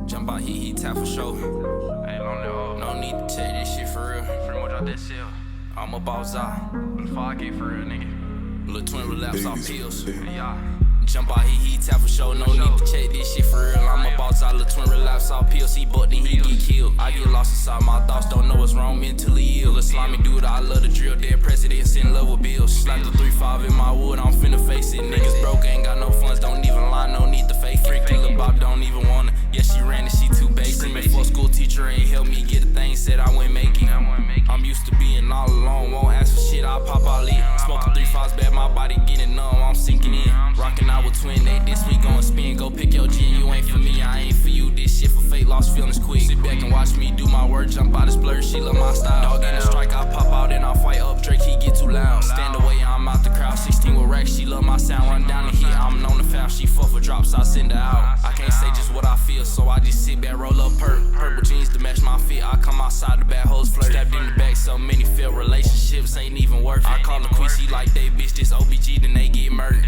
Jump out, he tap for sure. Hey, long live. No need to check this shit for real. Free more drop that shit. I'm a boss out. 5K for real, nigga. Little twin relapse off pills. Yeah. Jump out, he tap for sure. No need to check this shit for real. I'm a boss out. Little twin relapse off pills. He bucked, then he get killed. I get lost inside my thoughts. Don't know what's wrong, mentally ill. A slimy dude, I love the drill. Dead presidents in love with bills. Slap the 3-5 in my wood. I'm finna face it. Niggas broke, ain't got no funds. Don't even lie, no need to fake it. Lil' Bob don't even wanna. Yeah, she ran and she too basic. Before school teacher ain't help me get a thing. Said I wouldn't make it. I'm used to being all alone. Won't ask for shit, I'll pop all in. Smoking 3-5s bad, my body getting numb. I'm sinking in. Rocking out with twin, they this week gon' spin. Go pick your G, you ain't for me, I ain't for you. This shit for fate, lost feelings quick. Sit back and watch me do my work, jump out of splurge, she love my style. Dog in a strike, I pop out and I fight up Drake, he get too loud. Stand away, I'm out the crowd, 16 with racks, she love my sound. Run down the hit, I'm known to foul, she fuck for drops, I send her out. I can't say just what I feel, so I just sit back, roll up purple jeans to match my fit. I come outside, the bad hoes flirt. Stabbed in the back, so many failed relationships ain't even worth it. I call the queen, she like they bitch, this OBG, then they get murdered.